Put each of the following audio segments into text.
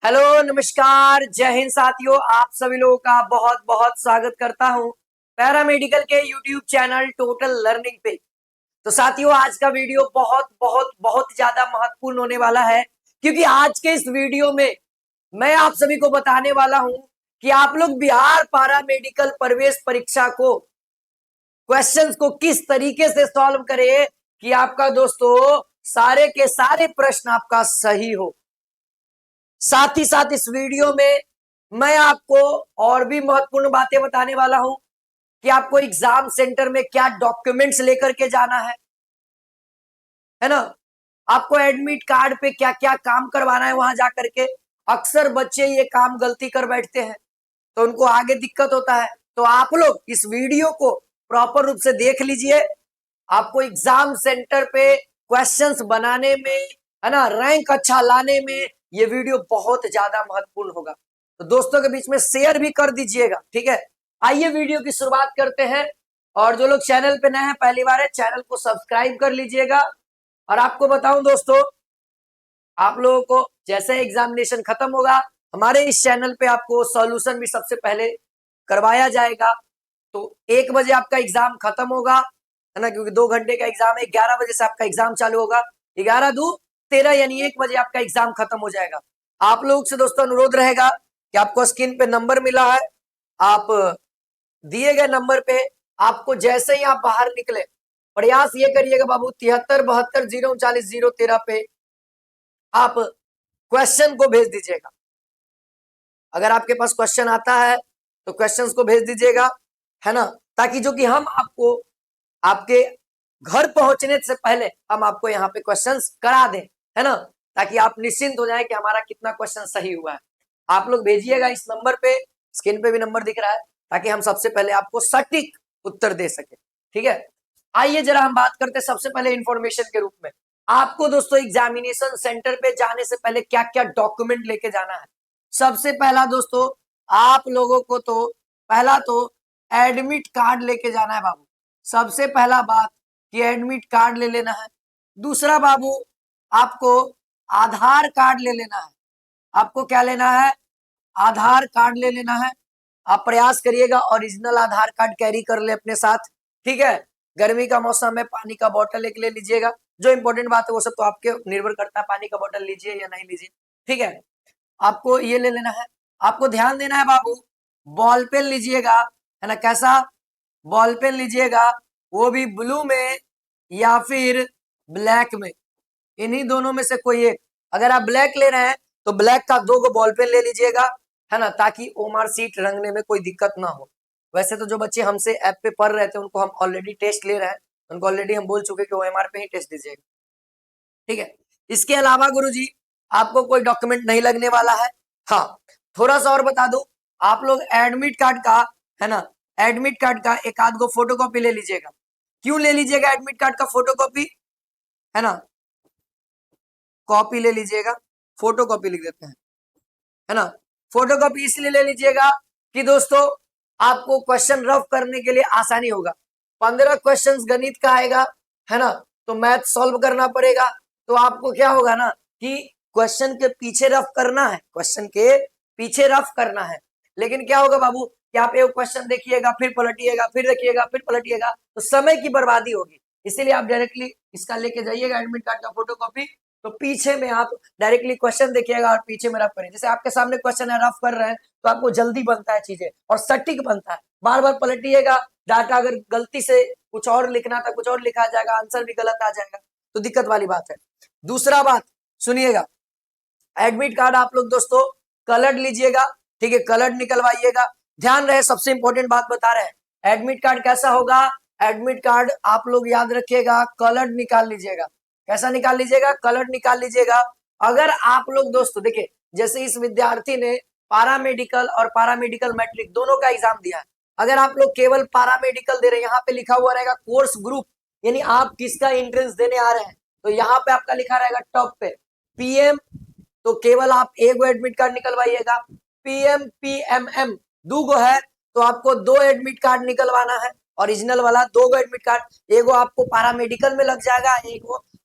Hello नमस्कार जय हिंद साथियों, आप सभी लोगों का बहुत बहुत स्वागत करता हूं पैरामेडिकल के यूट्यूब चैनल टोटल लर्निंग पे। तो साथियों, आज का वीडियो बहुत बहुत बहुत ज्यादा महत्वपूर्ण होने वाला है, क्योंकि आज के इस वीडियो में मैं आप सभी को बताने वाला हूं कि आप लोग बिहार पैरामेडिकल प्रवेश परीक्षा को क्वेश्चंस को किस तरीके से सॉल्व करें कि आपका दोस्तों सारे के सारे प्रश्न आपका सही हो। साथ ही साथ इस वीडियो में मैं आपको और भी महत्वपूर्ण बातें बताने वाला हूं कि आपको एग्जाम सेंटर में क्या डॉक्यूमेंट्स लेकर के जाना है ना। आपको एडमिट कार्ड पे क्या क्या काम करवाना है वहां जाकर के। अक्सर बच्चे ये काम गलती कर बैठते हैं तो उनको आगे दिक्कत होता है। तो आप लोग इस वीडियो को प्रॉपर रूप से देख लीजिए। आपको एग्जाम सेंटर पे क्वेश्चंस बनाने में, है ना, रैंक अच्छा लाने में ये वीडियो बहुत ज्यादा महत्वपूर्ण होगा। तो दोस्तों के बीच में शेयर भी कर दीजिएगा, ठीक है। आइए वीडियो की शुरुआत करते हैं। और जो लोग चैनल पे नए हैं, पहली बार है, चैनल को सब्सक्राइब कर लीजिएगा। और आपको बताऊं दोस्तों, आप लोगों को जैसे एग्जामिनेशन खत्म होगा, हमारे इस चैनल पे आपको सॉल्यूशन भी सबसे पहले करवाया जाएगा। तो 1 बजे आपका एग्जाम खत्म होगा, है ना, क्योंकि 2 घंटे का एग्जाम है। 11 बजे से आपका एग्जाम चालू होगा, 11 दूनी 13 यानी 1 बजे आपका एग्जाम खत्म हो जाएगा। आप लोग से दोस्तों अनुरोध रहेगा कि आपको स्क्रीन पे नंबर मिला है, आप दिए गए नंबर पे आपको जैसे ही आप बाहर निकले, प्रयास ये करिएगा बाबू 73 72 039 013 पे आप क्वेश्चन को भेज दीजिएगा। अगर आपके पास क्वेश्चन आता है तो क्वेश्चंस को भेज दीजिएगा, है ना, ताकि जो कि हम आपको आपके घर पहुंचने से पहले हम आपको यहाँ पे क्वेश्चंस करा दें, है ना, ताकि आप निश्चिंत हो जाए कि हमारा कितना क्वेश्चन सही हुआ है। आप लोग भेजिएगा इस नंबर पे, स्क्रीन पे भी नंबर दिख रहा है, ताकि हम सबसे पहले आपको सटीक उत्तर दे सके, ठीक है। आइए जरा हम बात करते हैं सबसे पहले इंफॉर्मेशन के रूप में। आपको दोस्तों एग्जामिनेशन सेंटर पे जाने से पहले क्या क्या डॉक्यूमेंट लेके जाना है। सबसे पहला दोस्तों, आप लोगों को तो पहला तो एडमिट कार्ड लेके जाना है बाबू। सबसे पहला बात कि एडमिट कार्ड ले लेना है। दूसरा बाबू, आपको आधार कार्ड ले लेना है। आपको क्या लेना है? आधार कार्ड ले लेना है। आप प्रयास करिएगा ओरिजिनल आधार कार्ड कैरी कर ले अपने साथ, ठीक है। गर्मी का मौसम है, पानी का बोतल एक ले लीजिएगा। जो इंपॉर्टेंट बात है वो सब तो आपके निर्भर करता है, पानी का बोतल लीजिए या नहीं लीजिए, ठीक है। आपको ये ले लेना है। आपको ध्यान देना है बाबू, बॉल पेन लीजिएगा, है ना। कैसा बॉल पेन लीजिएगा? वो भी ब्लू में या फिर ब्लैक में, इन्हीं दोनों में से कोई एक। अगर आप ब्लैक ले रहे हैं तो ब्लैक का 2 बॉल पेन ले लीजिएगा, है ना, ताकि ओमार सीट रंगने में कोई दिक्कत ना हो। वैसे तो जो बच्चे हमसे ऐप पे पढ़ रहे थे उनको हम ऑलरेडी टेस्ट ले रहे हैं, उनको ऑलरेडी हम बोल चुके कि ओएमआर पे ही टेस्ट दीजिएगा, ठीक है। इसके अलावा गुरुजी आपको कोई डॉक्यूमेंट नहीं लगने वाला है। हाँ, थोड़ा सा और बता दो, आप लोग एडमिट कार्ड का, है ना, एडमिट कार्ड का एक आध गो फोटोकॉपी ले लीजिएगा। क्यों ले लीजिएगा एडमिट कार्ड का फोटोकॉपी? है ना, कॉपी ले लीजिएगा, फोटोकॉपी लिख देते हैं, है ना। फोटोकॉपी इसलिए ले लीजिएगा कि दोस्तों आपको क्वेश्चन रफ करने के लिए आसानी होगा। 15 क्वेश्चन गणित का आएगा, है ना, तो मैथ सॉल्व करना पड़ेगा। तो आपको क्या होगा ना कि क्वेश्चन के पीछे रफ करना है, क्वेश्चन के पीछे रफ करना है। लेकिन क्या होगा बाबू कि आप एक क्वेश्चन देखिएगा, फिर पलटिएगा, फिर देखिएगा, फिर पलटिएगा, तो समय की बर्बादी होगी। इसीलिए आप डायरेक्टली इसका लेके जाइएगा एडमिट कार्ड का फोटोकॉपी, तो पीछे में आप डायरेक्टली क्वेश्चन देखिएगा और पीछे में रफ करें। जैसे आपके सामने क्वेश्चन है, रफ कर रहे हैं, तो आपको जल्दी बनता है चीजें और सटीक बनता है। बार बार पलटिएगा, डाटा अगर गलती से कुछ और लिखना था कुछ और लिखा जाएगा, आंसर भी गलत आ जाएगा, तो दिक्कत वाली बात है। दूसरा बात सुनिएगा, एडमिट कार्ड आप लोग दोस्तों कलर्ड लीजिएगा, ठीक है, कलर्ड निकलवाइएगा। ध्यान रहे, सबसे इंपॉर्टेंट बात बता रहे हैं, एडमिट कार्ड कैसा होगा? एडमिट कार्ड आप लोग याद रखिएगा, कलर्ड निकाल लीजिएगा। कैसा निकाल लीजिएगा? कलर्ड निकाल लीजिएगा। अगर आप लोग दोस्तों देखिए, जैसे इस विद्यार्थी ने पारामेडिकल और पारामेडिकल मैट्रिक दोनों का एग्जाम दिया है। अगर आप लोग केवल पारामेडिकल दे रहे हैं, यहाँ पे लिखा हुआ रहेगा कोर्स ग्रुप, यानी आप किसका एंट्रेंस देने आ रहे हैं, तो यहाँ पे आपका लिखा रहेगा टॉप पे पीएम, तो केवल आप एक गो एडमिट कार्ड निकलवाइएगा। पीएम पीएमएम दो गो है तो आपको 2 एडमिट कार्ड निकलवाना है, ओरिजिनल वाला 2 गो एडमिट कार्ड। एगो आपको पैरामेडिकल में लग जाएगा, एक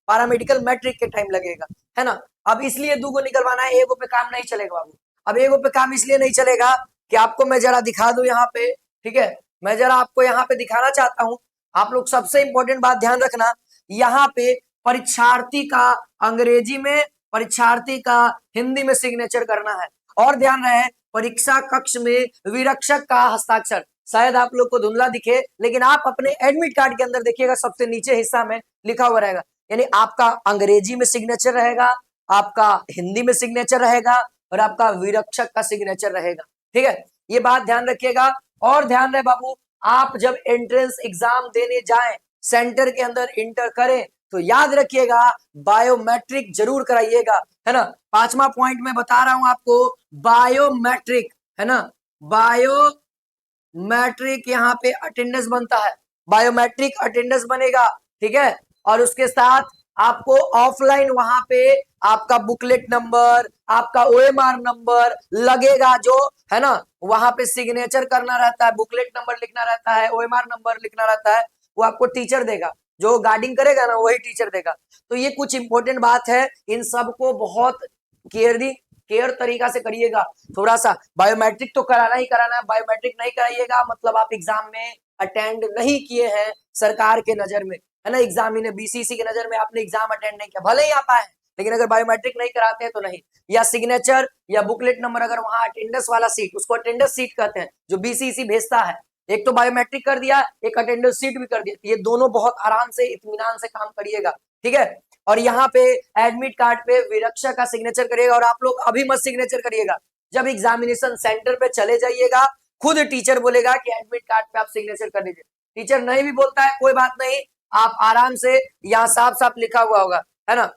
पैरामेडिकल मैट्रिक के टाइम लगेगा, है ना। अब इसलिए 2 को निकलवाना है, एगो पे काम नहीं चलेगा बाबू। अब एगो पे काम इसलिए नहीं चलेगा कि आपको मैं जरा दिखा दूं यहाँ पे, ठीक है। मैं जरा आपको यहाँ पे दिखाना चाहता हूँ। आप लोग सबसे इंपॉर्टेंट बात ध्यान रखना, यहाँ पे परीक्षार्थी का अंग्रेजी में, परीक्षार्थी का हिंदी में सिग्नेचर करना है। और ध्यान रहे, परीक्षा कक्ष में विरक्षक का हस्ताक्षर, शायद आप लोग को धुंधला दिखे, लेकिन आप अपने एडमिट कार्ड के अंदर देखिएगा, सबसे नीचे हिस्सा में लिखा हुआ रहेगा, यानी आपका अंग्रेजी में सिग्नेचर रहेगा, आपका हिंदी में सिग्नेचर रहेगा, और आपका विरक्षक का सिग्नेचर रहेगा, ठीक है। ये बात ध्यान रखिएगा। और ध्यान रहे बाबू, आप जब एंट्रेंस एग्जाम देने जाएं, सेंटर के अंदर इंटर करें, तो याद रखिएगा बायोमेट्रिक जरूर कराइएगा, है ना। 5वां पॉइंट में बता रहा हूं आपको, बायोमेट्रिक, है ना। बायोमेट्रिक यहाँ पे अटेंडेंस बनता है, बायोमेट्रिक अटेंडेंस बनेगा, ठीक है। और उसके साथ आपको ऑफलाइन वहां पे आपका बुकलेट नंबर, आपका ओएमआर नंबर लगेगा, जो है ना, वहां पे सिग्नेचर करना रहता है, बुकलेट नंबर लिखना रहता है, ओएमआर नंबर लिखना रहता है, वो आपको टीचर देगा, जो गार्डिंग करेगा ना वही टीचर देगा। तो ये कुछ इंपॉर्टेंट बात है, इन सबको बहुत केयर तरीका से करिएगा। थोड़ा सा बायोमेट्रिक तो कराना ही कराना है, बायोमेट्रिक नहीं कराइएगा मतलब आप एग्जाम में अटेंड नहीं किए हैं सरकार के नजर में, है ना। एग्जाम ने बीसीसी के नजर में आपने एग्जाम अटेंड नहीं किया, भले ही आप आए, लेकिन अगर बायोमेट्रिक नहीं कराते हैं तो नहीं, या सिग्नेचर या बुकलेट नंबर, अगर वहां अटेंडेंस वाला सीट, उसको अटेंडेंस सीट कहते हैं, जो बीसीसी भेजता है, एक तो बायोमेट्रिक कर दिया, एक अटेंडेंस सीट भी कर दिया, ये दोनों बहुत आराम से इत्मीनान से काम करिएगा, ठीक है। और यहाँ पे एडमिट कार्ड पे विरक्षक का सिग्नेचर करिएगा। और आप लोग अभी मत सिग्नेचर करिएगा, जब एग्जामिनेशन सेंटर पे चले जाइएगा, खुद टीचर बोलेगा कि एडमिट कार्ड पे आप सिग्नेचर कर लीजिए। टीचर नहीं भी बोलता है कोई बात नहीं, आप आराम से, यहाँ साफ साफ लिखा हुआ होगा, है ना,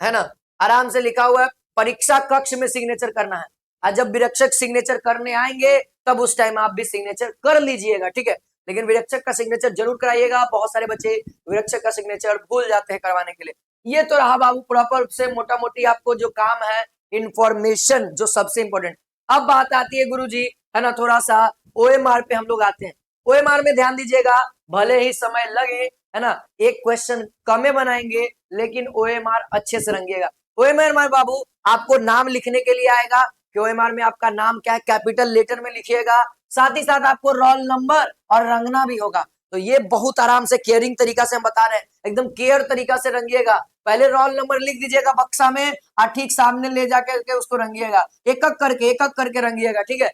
है ना, आराम से लिखा हुआ है, परीक्षा कक्ष में सिग्नेचर करना है। और जब विरक्षक सिग्नेचर करने आएंगे, तब उस टाइम आप भी सिग्नेचर कर लीजिएगा, ठीक है। लेकिन विरक्षक का सिग्नेचर जरूर कराइएगा, बहुत सारे बच्चे विरक्षक का सिग्नेचर भूल जाते हैं करवाने के लिए। ये तो रहा बाबू प्रॉपर से मोटा मोटी आपको जो काम है, इंफॉर्मेशन जो सबसे इंपॉर्टेंट। अब बात आती है गुरुजी, है ना, थोड़ा सा ओएमआर पे हम लोग आते हैं। ओएमआर में ध्यान दीजिएगा, भले ही समय लगे, है ना, एक क्वेश्चन कमे बनाएंगे, लेकिन ओएमआर अच्छे से रंगिएगा। ओएमआर बाबू आपको नाम लिखने के लिए आएगा कि ओएमआर में आपका नाम क्या है, कैपिटल लेटर में लिखिएगा, साथ ही साथ आपको रोल नंबर और रंगना भी होगा। तो ये बहुत आराम से केयरिंग तरीका से हम बता रहे हैं, एकदम केयर तरीका से रंगिएगा। पहले रोल नंबर लिख दीजिएगा बक्सा में, और ठीक सामने ले जाकर के उसको रंगिएगा, एक एक करके रंगिएगा, ठीक है।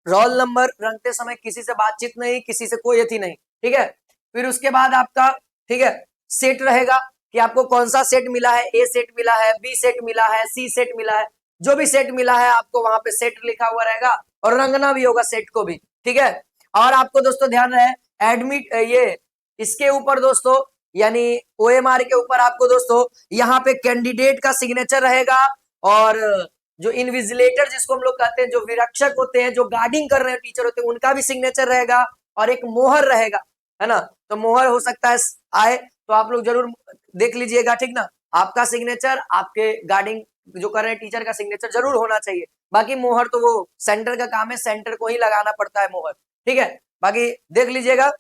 रोल नंबर रंगते समय किसी से बातचीत नहीं, किसी से कोई अति नहीं, ठीक है। फिर उसके बाद आपका, ठीक है, सेट रहेगा कि आपको कौन सा सेट मिला है, ए सेट मिला है, बी सेट मिला है, सी सेट मिला है, जो भी सेट मिला है आपको वहां पे सेट लिखा हुआ रहेगा, और रंगना भी होगा सेट को भी, ठीक है। और आपको दोस्तों ध्यान रहे, एडमिट ये इसके ऊपर दोस्तों, यानी ओएमआर के ऊपर आपको दोस्तों यहाँ पे कैंडिडेट का सिग्नेचर रहेगा, और जो इन्विजिलेटर जिसको हम लोग कहते हैं, जो विरक्षक होते हैं, जो गार्डिंग कर रहे हैं टीचर होते हैं, उनका भी सिग्नेचर रहेगा, और एक मोहर रहेगा, है ना। तो मोहर हो सकता है आए, तो आप लोग जरूर देख लीजिएगा, ठीक ना। आपका सिग्नेचर, आपके गार्डिंग जो कर रहे हैं टीचर का सिग्नेचर जरूर होना चाहिए। बाकी मोहर तो वो सेंटर का काम है, सेंटर को ही लगाना पड़ता है मोहर, ठीक है। बाकी देख लीजिएगा,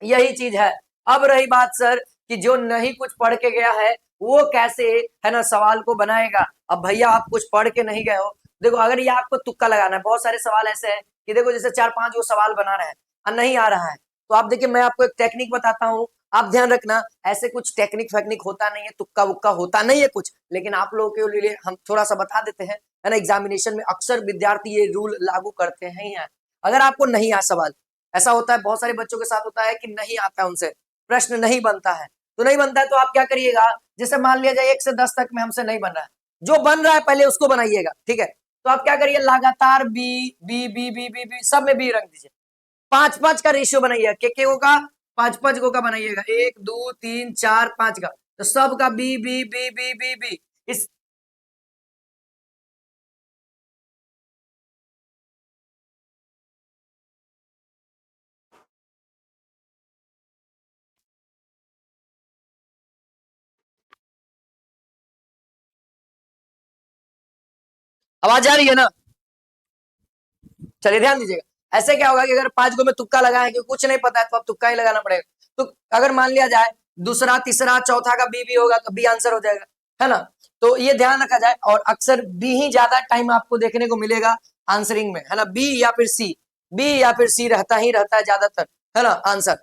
यही चीज है। अब रही बात सर कि जो नहीं कुछ पढ़ के गया है वो कैसे, है ना, सवाल को बनाएगा। अब भैया आप कुछ पढ़ के नहीं गए हो, देखो अगर ये आपको तुक्का लगाना है, बहुत सारे सवाल ऐसे हैं कि देखो जैसे 4-5 वो सवाल बना रहे हैं और नहीं आ रहा है, तो आप देखिए मैं आपको एक टेक्निक बताता हूँ, आप ध्यान रखना, ऐसे कुछ टेक्निक फेक्निक होता नहीं है, तुक्का वुक्का होता नहीं है कुछ, लेकिन आप लोगों के लिए हम थोड़ा सा बता देते हैं, है ना। एग्जामिनेशन में अक्सर विद्यार्थी ये रूल लागू करते हैं ही हैं। अगर आपको नहीं आ सवाल, ऐसा होता है बहुत सारे बच्चों के साथ होता है कि नहीं आता उनसे, प्रश्न नहीं बनता है, तो नहीं बनता है तो आप क्या करिएगा, जैसे मान लिया जाए 1 से 10 तक में हमसे नहीं बन रहा है, जो बन रहा है पहले उसको बनाइएगा, ठीक है। तो आप क्या करिए, लगातार B B B B B B सब में बी रख दीजिए, 5-5 का रेशियो बनाइएगा, के को का 5-5 को का बनाइएगा, 1 2 3 4 5 का, तो सब का B B B B B B. इस आवाज आ रही है ना, चलिए ध्यान दीजिएगा। ऐसे क्या होगा कि अगर 5 को में तुक्का लगाए, क्योंकि कुछ नहीं पता है तो अब तुक्का ही लगाना पड़ेगा। तो अगर मान लिया जाए दूसरा तीसरा चौथा का बी भी होगा तो बी आंसर हो जाएगा, है ना। तो ये ध्यान रखा जाए, और अक्सर बी ही ज्यादा टाइम आपको देखने को मिलेगा आंसरिंग में, है ना। बी या फिर सी, बी या फिर सी रहता ही रहता है ज्यादातर, है ना आंसर,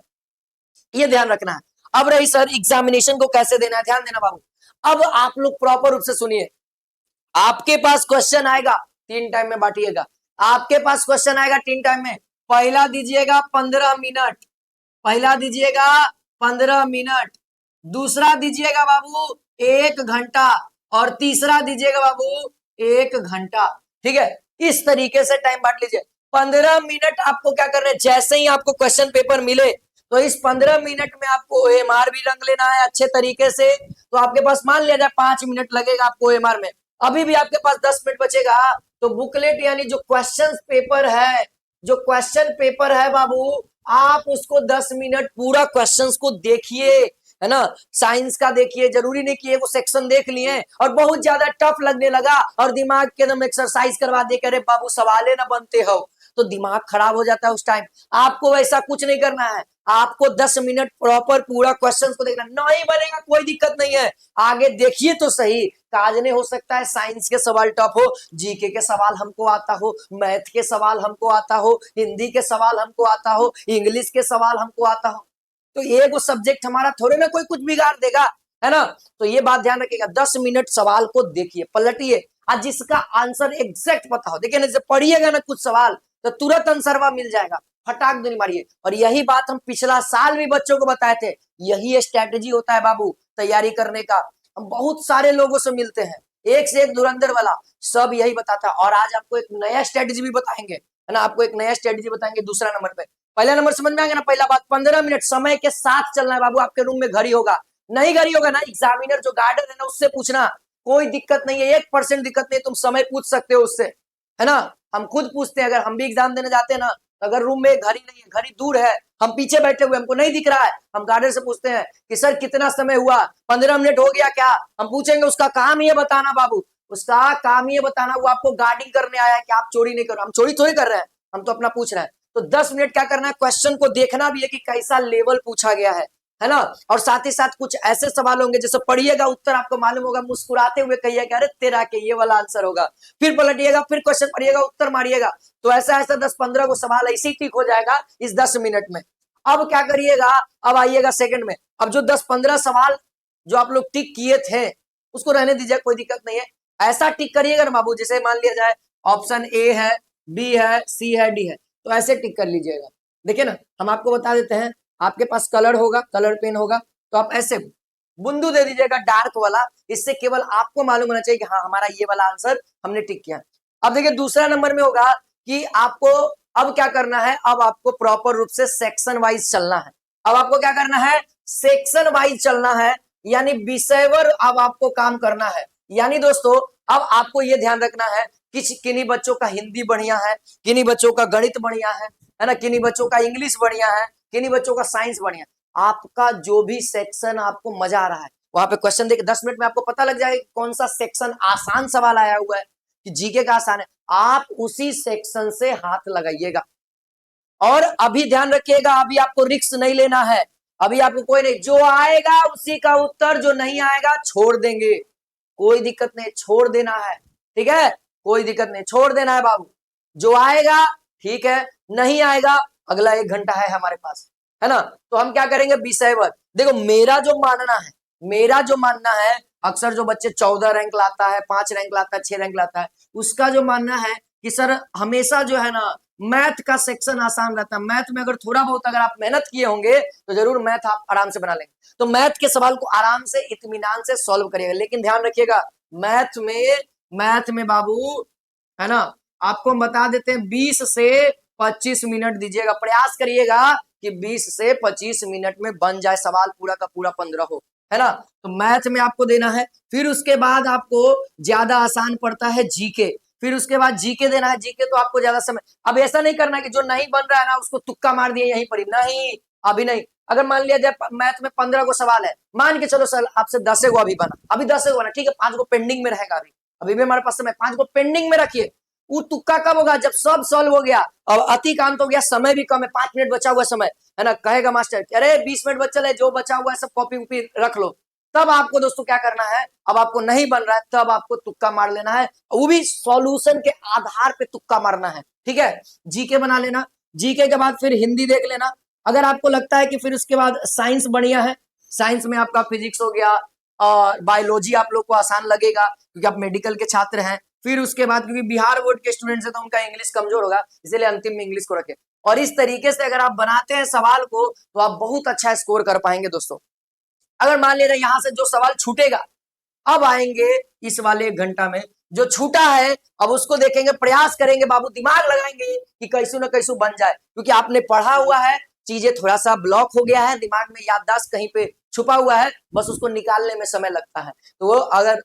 ये ध्यान रखना है। अब रही सर एग्जामिनेशन को कैसे देना है, ध्यान देना बाबू। अब आप लोग प्रॉपर रूप से सुनिए, आपके पास क्वेश्चन आएगा, 3 टाइम में बांटिएगा। आपके पास क्वेश्चन आएगा 3 टाइम में। पहला दीजिएगा 15 मिनट, पहला दीजिएगा 15 मिनट, दूसरा दीजिएगा बाबू 1 घंटा, और तीसरा दीजिएगा बाबू 1 घंटा, ठीक है। इस तरीके से टाइम बांट लीजिए। 15 मिनट आपको क्या करना है, जैसे ही आपको क्वेश्चन पेपर मिले तो इस 15 मिनट में आपको OMR भी रंग लेना है अच्छे तरीके से। तो आपके पास मान लिया जाए 5 मिनट लगेगा आपको OMR में, अभी भी आपके पास 10 मिनट बचेगा, तो बुकलेट यानी जो क्वेश्चन पेपर है, जो क्वेश्चन पेपर है बाबू, आप उसको 10 मिनट पूरा क्वेश्चंस को देखिए, है ना। साइंस का देखिए, जरूरी नहीं कि वो सेक्शन देख लिए और बहुत ज्यादा टफ लगने लगा और दिमाग के एकदम एक्सरसाइज करवा दे, अरे बाबू सवाले ना बनते हो, तो दिमाग खराब हो जाता है उस टाइम। आपको वैसा कुछ नहीं करना है, आपको 10 मिनट प्रॉपर पूरा क्वेश्चन को देखना। नहीं बनेगा कोई दिक्कत नहीं है, आगे देखिए तो सही, काज ने हो सकता है साइंस के सवाल टफ हो, जीके के सवाल हमको आता हो, मैथ के सवाल हमको आता हो, हिंदी के सवाल हमको आता हो, इंग्लिश के सवाल हमको आता हो, तो ये वो सब्जेक्ट हमारा थोड़े ना कोई कुछ बिगाड़ देगा, है ना। तो ये बात ध्यान रखिएगा, 10 मिनट सवाल को देखिए, पलटिए, और जिसका आंसर एग्जैक्ट पता हो, देखिए ना, जब पढ़िएगा ना कुछ सवाल तो तुरंत आंसर मिल जाएगा, फटाक दे मारिए। और यही बात हम पिछला साल भी बच्चों को बताए थे, यही स्ट्रेटेजी होता है बाबू तैयारी करने का। हम बहुत सारे लोगों से मिलते हैं, एक से एक धुरंधर वाला, सब यही बताता है। और आज आपको एक नया स्ट्रेटेजी भी बताएंगे, है ना, आपको एक नया स्ट्रेटेजी बताएंगे दूसरा नंबर पे। पहला नंबर समझ में आ गया ना, पहला बात 15 मिनट समय के साथ चलना है बाबू। आपके रूम में घड़ी होगा, नहीं घड़ी होगा ना, एग्जामिनर जो गार्डन है ना उससे पूछना, कोई दिक्कत नहीं है, 1% दिक्कत नहीं, तुम समय पूछ सकते हो उससे, है ना। हम खुद पूछते हैं, अगर हम भी एग्जाम देने जाते हैं ना, अगर रूम में घड़ी नहीं है, घड़ी दूर है, हम पीछे बैठे हुए, हमको नहीं दिख रहा है, हम गार्डन से पूछते हैं कि सर कितना समय हुआ, 15 मिनट हो गया क्या। हम पूछेंगे, उसका काम ये बताना बाबू, उसका काम ये बताना, वो आपको गार्डिंग करने आया है कि आप चोरी नहीं करो। हम चोरी थोड़ी कर रहे हैं, हम तो अपना पूछ रहे हैं। तो 10 मिनट क्या करना है, क्वेश्चन को देखना भी है कि कैसा लेवल पूछा गया है ना। और साथ ही साथ कुछ ऐसे सवाल होंगे जैसे पढ़िएगा, उत्तर आपको मालूम होगा, मुस्कुराते हुए कहिएगा अरे तेरा के ये वाला आंसर होगा, फिर पलटिएगा, फिर क्वेश्चन पढ़िएगा, उत्तर मारिएगा। तो ऐसा ऐसा 10-15 को सवाल ऐसे ही टिक हो जाएगा इस 10 मिनट में। अब क्या करिएगा, अब आइएगा सेकंड में। अब जो 10-15 सवाल जो आप लोग टिक किए थे उसको रहने दीजिए, कोई दिक्कत नहीं है, ऐसा टिक करिएगा ना बाबू, जैसे मान लिया जाए ऑप्शन ए है, बी है, सी है, डी है, तो ऐसे टिक कर लीजिएगा। देखिए ना, हम आपको बता देते हैं, आपके पास कलर होगा, कलर पेन होगा, तो आप ऐसे बुंदू दे दीजिएगा डार्क वाला, इससे केवल आपको मालूम होना चाहिए कि हाँ हमारा ये वाला आंसर हमने टिक किया। अब देखिए दूसरा नंबर में होगा कि आपको अब क्या करना है, अब आपको प्रॉपर रूप से सेक्शन वाइज चलना है। अब आपको क्या करना है, सेक्शन वाइज चलना है, यानी विषयवर अब आपको काम करना है। यानी दोस्तों अब आपको ये ध्यान रखना है कि किन्हीं बच्चों का हिंदी बढ़िया है, किन्हीं बच्चों का गणित बढ़िया है ना, किन्हीं बच्चों का इंग्लिश बढ़िया है, किन्हीं बच्चों का साइंस बढ़िया। आपका जो भी सेक्शन आपको मजा आ रहा है, वहां पे क्वेश्चन देके 10 मिनट में आपको पता लग जाएगा कौन सा सेक्शन आसान सवाल आया हुआ है, कि जीके का आसान है, आप उसी सेक्शन से हाथ लगाइएगा। और अभी ध्यान रखिएगा, अभी आपको रिस्क नहीं लेना है, अभी आपको कोई नहीं, जो आएगा उसी का उत्तर, जो नहीं आएगा छोड़ देंगे, कोई दिक्कत नहीं, छोड़ देना है, ठीक है, कोई दिक्कत नहीं, छोड़ देना है बाबू। जो आएगा ठीक है, नहीं आएगा अगला 1 घंटा है हमारे पास, है ना। तो हम क्या करेंगे, विषयवर। देखो मेरा जो मानना है, मेरा जो मानना है, अक्सर जो बच्चे 14 रैंक लाता है, 5 रैंक लाता है, 6 रैंक लाता है, उसका जो मानना है कि सर हमेशा जो है ना मैथ का सेक्शन आसान रहता है, मैथ में अगर थोड़ा बहुत अगर आप मेहनत किए होंगे तो जरूर मैथ आप आराम से बना लेंगे। तो मैथ के सवाल को आराम से इत्मीनान से सॉल्व करिएगा, लेकिन ध्यान रखिएगा मैथ में बाबू, है ना, आपको हम बता देते हैं 20 से 25 मिनट दीजिएगा, प्रयास करिएगा कि 20 से 25 मिनट में बन जाए सवाल, पूरा का पूरा 15 हो, है ना। तो मैथ में आपको देना है, फिर उसके बाद आपको ज्यादा आसान पड़ता है जीके, फिर उसके बाद जीके देना है, जीके तो आपको ज्यादा समय। अब ऐसा नहीं करना कि जो नहीं बन रहा है ना उसको तुक्का मार दिए यहीं पर, नहीं अभी नहीं। अगर मान लिया जाए मैथ में 15 को सवाल है, मान के चलो सर आपसे 10 को अभी बना, अभी 10 को बना, ठीक है, 5 को पेंडिंग में रहेगा, अभी भी हमारे पास समय, 5 को पेंडिंग में रखिए, वो तुक्का कब होगा? जब सब सॉल्व हो गया, अब अतिकांत हो गया, समय भी कम है, 5 मिनट बचा हुआ समय है ना, कहेगा मास्टर अरे 20 मिनट बचा है, जो बचा हुआ है सब कॉपी उपी रख लो। तब आपको दोस्तों क्या करना है, अब आपको नहीं बन रहा है तब आपको तुक्का मार लेना है, वो भी सॉल्यूशन के आधार पे तुक्का मारना है। ठीक है, जीके बना लेना, जीके के बाद फिर हिंदी देख लेना। अगर आपको लगता है कि फिर उसके बाद साइंस बढ़िया है, साइंस में आपका फिजिक्स हो गया और बायोलॉजी आप लोग को आसान लगेगा क्योंकि आप मेडिकल के छात्र हैं। फिर उसके बाद क्योंकि बिहार बोर्ड के स्टूडेंट्स हैं तो उनका इंग्लिश कमजोर होगा, इसलिए अंतिम में इंग्लिश को रखें। और इस तरीके से अगर आप बनाते हैं सवाल को तो आप बहुत अच्छा स्कोर कर पाएंगे दोस्तों। अगर मान ले रहे यहां से जो सवाल छूटेगा, अब आएंगे इस वाले 1 घंटा में जो छूटा है, अब उसको देखेंगे, प्रयास करेंगे बाबू, दिमाग लगाएंगे कि कैसू ना कैसू बन जाए, क्योंकि आपने पढ़ा हुआ है, चीजें थोड़ा सा ब्लॉक हो गया है दिमाग में, याददाश्त कहीं पे छुपा हुआ है, बस उसको निकालने में समय लगता है। तो वो अगर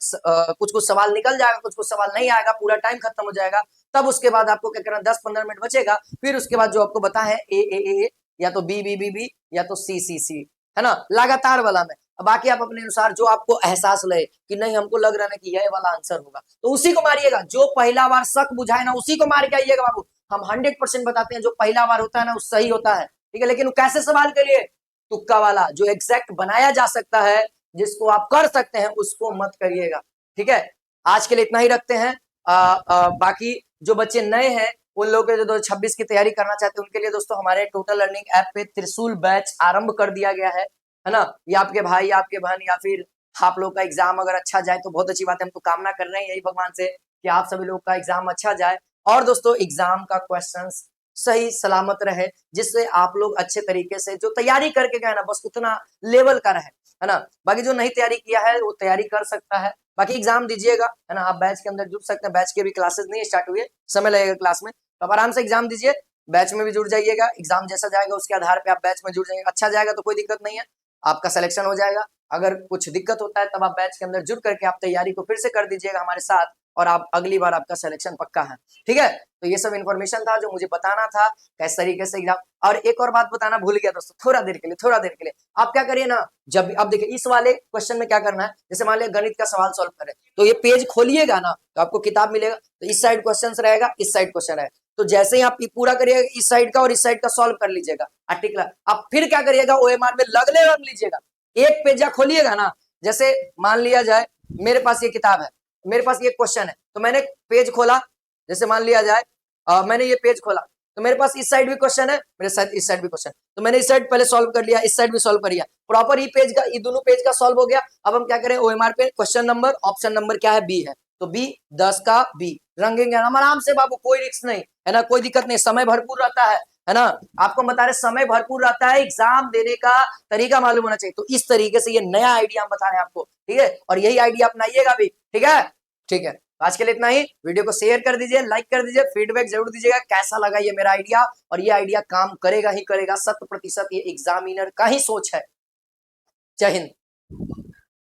कुछ कुछ सवाल निकल जाएगा, कुछ कुछ सवाल नहीं आएगा, पूरा टाइम खत्म हो जाएगा, तब उसके बाद आपको क्या करना, 10-15 मिनट बचेगा, फिर उसके बाद जो आपको बता है ए या तो बी या तो सी है ना, लगातार वाला में। बाकी आप अपने अनुसार जो आपको एहसास लगे कि नहीं हमको लग रहा है कि यह वाला आंसर होगा तो उसी को मारिएगा। जो पहला बार शक बुझाए ना उसी को मार के आइएगा बाबू। हम 100% बताते हैं, जो पहला बार होता है ना वो सही होता है। ठीक है, लेकिन कैसे सवाल करिए, तुक्का वाला जो एग्जैक्ट बनाया जा सकता है, जिसको आप कर सकते हैं उसको मत करिएगा। ठीक है, आज के लिए इतना ही रखते हैं। बाकी जो बच्चे नए हैं उन लोगों के जो 2026 की तैयारी करना चाहते हैं उनके लिए दोस्तों हमारे टोटल लर्निंग ऐप पे त्रिशूल बैच आरंभ कर दिया गया है ना। या आपके भाई या आपके बहन या फिर आप लोग का एग्जाम अगर अच्छा जाए तो बहुत अच्छी बात है। हम तो कामना कर रहे हैं यही भगवान से कि आप सभी लोग का एग्जाम अच्छा जाए और दोस्तों एग्जाम का क्वेश्चंस सही सलामत रहे, जिससे आप लोग अच्छे तरीके से जो तैयारी करके गए ना बस उतना लेवल का रहे, है ना। बाकी जो नहीं तैयारी किया है वो तैयारी कर सकता है, बाकी एग्जाम दीजिएगा, है ना। आप बैच के अंदर जुड़ सकते हैं, बैच के भी क्लासेस नहीं स्टार्ट हुए, समय लगेगा क्लास में, तो आप आराम से एग्जाम दीजिए, बैच में भी जुड़ जाइएगा। एग्जाम जैसा जाएगा उसके आधार पे आप बैच में जुड़ जाएंगे, अच्छा जाएगा तो कोई दिक्कत नहीं है, आपका सिलेक्शन हो जाएगा। अगर कुछ दिक्कत होता है तब आप बैच के अंदर जुड़ करके आप तैयारी को फिर से कर दीजिएगा हमारे साथ, और आप अगली बार आपका सिलेक्शन पक्का है। ठीक है, तो ये सब इन्फॉर्मेशन था जो मुझे बताना था किस तरीके से एग्जाम। और एक और बात बताना भूल गया दोस्तों, थोड़ा देर के लिए आप क्या करिए ना, जब अब देखिए इस वाले क्वेश्चन में क्या करना है, जैसे मान लिया गणित का सवाल सॉल्व करें तो ये पेज खोलिएगा ना तो आपको किताब मिलेगा, तो इस साइड क्वेश्चन रहेगा, इस साइड क्वेश्चन है, तो जैसे ही आप पूरा करिएगा इस साइड का और इस साइड का सॉल्व कर लीजिएगा आर्टिकल, आप फिर क्या करिएगा ओएमआर में लगले रख लीजिएगा, एक पेज खोलिएगा ना, जैसे मान लिया जाए मेरे पास ये किताब है, मेरे पास ये क्वेश्चन है, तो मैंने पेज खोला, जैसे मान लिया जाए मैंने ये पेज खोला तो मेरे पास इस साइड भी क्वेश्चन है, मेरे साथ इस साइड भी क्वेश्चन, तो मैंने इस साइड पहले सॉल्व कर लिया, इस साइड भी सॉल्व कर लिया, प्रॉपर ये पेज का, ये दोनों पेज का सॉल्व हो गया। अब हम क्या करें, ओएमआर पे क्वेश्चन नंबर, ऑप्शन नंबर क्या है, बी है, तो बी 10 का बी रंगेंगे हम आराम से बाबू, कोई रिस्क नहीं है ना, कोई दिक्कत नहीं, समय भरपूर रहता है ना। आपको बता रहे समय भरपूर रहता है, एग्जाम देने का तरीका मालूम होना चाहिए, तो इस तरीके से ये नया आइडिया हम बता रहे हैं आपको। ठीक है, और यही आइडिया अपनाइएगा भी। ठीक है, ठीक है, आज के लिए इतना ही। वीडियो को शेयर कर दीजिए, लाइक कर दीजिए, फीडबैक जरूर दीजिएगा कैसा लगा ये मेरा आइडिया, और ये आइडिया काम करेगा ही करेगा, 100% ये एग्जामिनर का ही सोच है। जय हिंद।